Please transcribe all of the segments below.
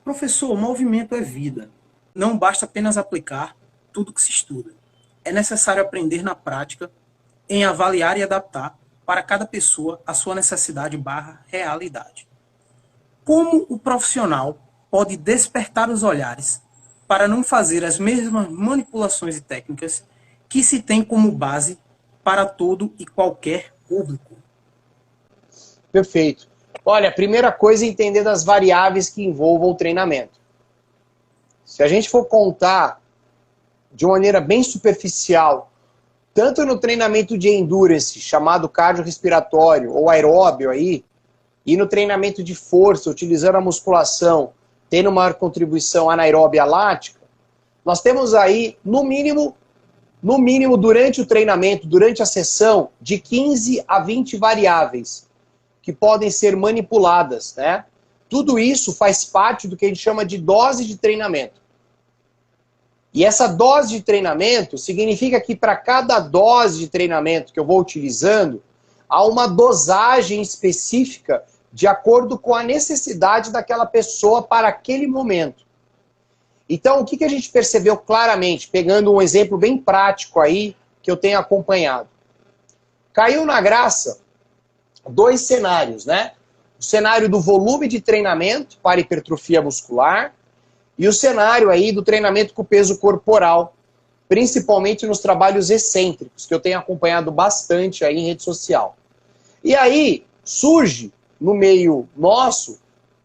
Professor, o movimento é vida. Não basta apenas aplicar tudo que se estuda. É necessário aprender na prática, em avaliar e adaptar para cada pessoa a sua necessidade barra realidade. Como o profissional pode despertar os olhares para não fazer as mesmas manipulações e técnicas que se tem como base para todo e qualquer público? Perfeito. Olha, a primeira coisa é entender das variáveis que envolvam o treinamento. Se a gente for contar de uma maneira bem superficial, tanto no treinamento de endurance, chamado cardiorrespiratório ou aeróbio aí, e no treinamento de força, utilizando a musculação, tendo maior contribuição anaeróbia lática, nós temos aí, no mínimo, durante o treinamento, durante a sessão, de 15 a 20 variáveis que podem ser manipuladas, né? Tudo isso faz parte do que a gente chama de dose de treinamento. E essa dose de treinamento significa que para cada dose de treinamento que eu vou utilizando, há uma dosagem específica de acordo com a necessidade daquela pessoa para aquele momento. Então, o que a gente percebeu claramente, pegando um exemplo bem prático aí, que eu tenho acompanhado. Caiu na graça 2 cenários, né? O cenário do volume de treinamento para hipertrofia muscular e o cenário aí do treinamento com peso corporal, principalmente nos trabalhos excêntricos, que eu tenho acompanhado bastante aí em rede social. E aí surge no meio nosso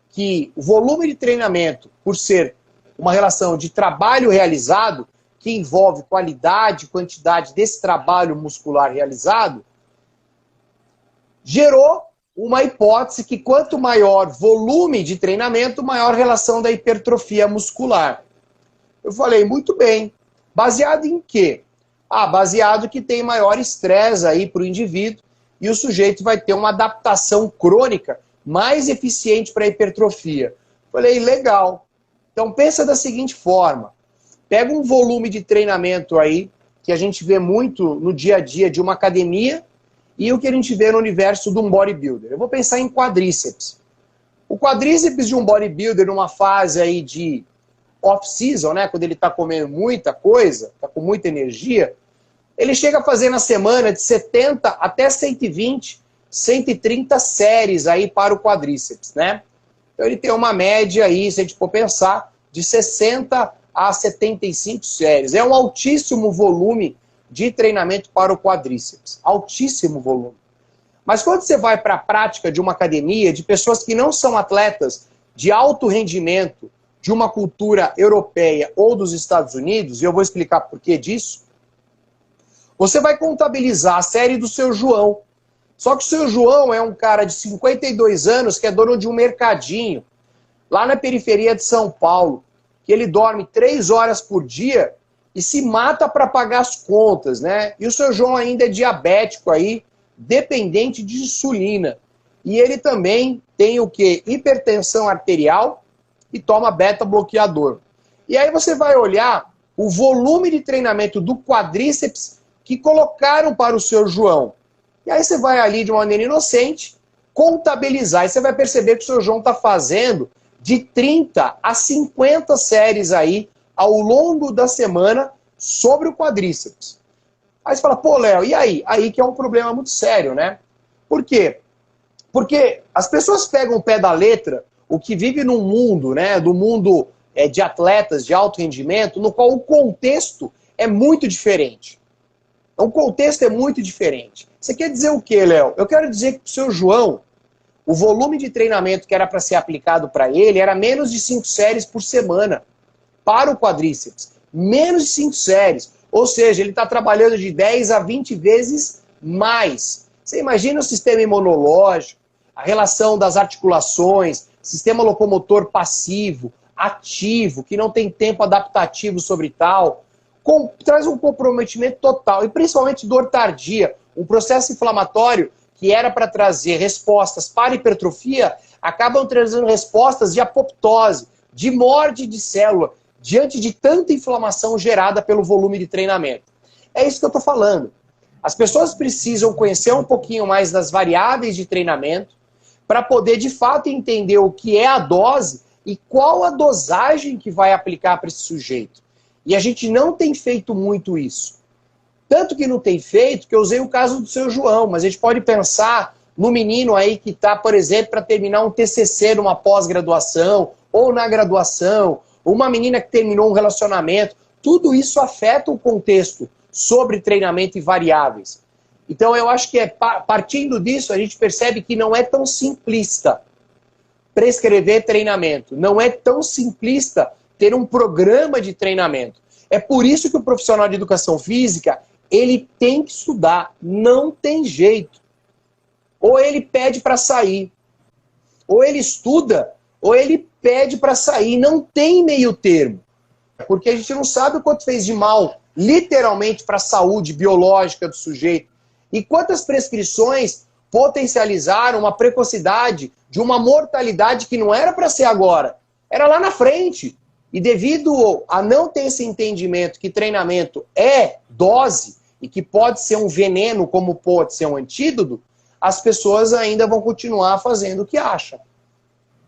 que o volume de treinamento, por ser uma relação de trabalho realizado, que envolve qualidade e quantidade desse trabalho muscular realizado, gerou uma hipótese que quanto maior volume de treinamento, maior relação da hipertrofia muscular. Eu falei, muito bem. Baseado em quê? Baseado que tem maior estresse aí para o indivíduo e o sujeito vai ter uma adaptação crônica mais eficiente para a hipertrofia. Falei, legal. Então pensa da seguinte forma. Pega um volume de treinamento aí, que a gente vê muito no dia a dia de uma academia, e o que a gente vê no universo de um bodybuilder. Eu vou pensar em quadríceps. O quadríceps de um bodybuilder numa fase aí de off-season, né, quando ele está comendo muita coisa, está com muita energia, ele chega a fazer na semana de 70 até 120, 130 séries aí para o quadríceps, né? Então ele tem uma média aí, se a gente for pensar, de 60 a 75 séries. É um altíssimo volume de treinamento para o quadríceps. Altíssimo volume. Mas quando você vai para a prática de uma academia, de pessoas que não são atletas de alto rendimento, de uma cultura europeia ou dos Estados Unidos, e eu vou explicar por que disso, você vai contabilizar a série do seu João. Só que o seu João é um cara de 52 anos que é dono de um mercadinho, lá na periferia de São Paulo, que ele dorme 3 horas por dia e se mata para pagar as contas, né? E o seu João ainda é diabético aí, dependente de insulina. E ele também tem o quê? Hipertensão arterial e toma beta-bloqueador. E aí você vai olhar o volume de treinamento do quadríceps que colocaram para o seu João. E aí você vai ali de uma maneira inocente contabilizar. E você vai perceber que o seu João está fazendo de 30 a 50 séries aí ao longo da semana sobre o quadríceps. Aí você fala, pô, Léo, e aí? Aí que é um problema muito sério, né? Por quê? Porque as pessoas pegam o pé da letra, o que vive num mundo, né, do mundo de atletas de alto rendimento, no qual o contexto é muito diferente. O contexto é muito diferente. Você quer dizer o quê, Léo? Eu quero dizer que o seu João, o volume de treinamento que era para ser aplicado para ele era menos de 5 séries por semana para o quadríceps. Menos de 5 séries. Ou seja, ele está trabalhando de 10 a 20 vezes mais. Você imagina o sistema imunológico, a relação das articulações, sistema locomotor passivo, ativo, que não tem tempo adaptativo sobre tal, traz um comprometimento total, e principalmente dor tardia, um processo inflamatório que era para trazer respostas para hipertrofia, acabam trazendo respostas de apoptose, de morte de célula, diante de tanta inflamação gerada pelo volume de treinamento. É isso que eu estou falando. As pessoas precisam conhecer um pouquinho mais das variáveis de treinamento para poder, de fato, entender o que é a dose e qual a dosagem que vai aplicar para esse sujeito. E a gente não tem feito muito isso. Tanto que não tem feito, que eu usei o caso do seu João, mas a gente pode pensar no menino aí que está, por exemplo, para terminar um TCC numa pós-graduação, ou na graduação, uma menina que terminou um relacionamento. Tudo isso afeta o contexto sobre treinamento e variáveis. Então eu acho que partindo disso, a gente percebe que não é tão simplista prescrever treinamento. Não é tão simplista ter um programa de treinamento. É por isso que o profissional de educação física, ele tem que estudar. Não tem jeito. Ou ele pede para sair. Ou ele estuda, ou ele pede para sair. Não tem meio termo. Porque a gente não sabe o quanto fez de mal, literalmente, para a saúde biológica do sujeito. E quantas prescrições potencializaram uma precocidade de uma mortalidade que não era para ser agora. Era lá na frente. E devido a não ter esse entendimento que treinamento é dose e que pode ser um veneno como pode ser um antídoto, as pessoas ainda vão continuar fazendo o que acham.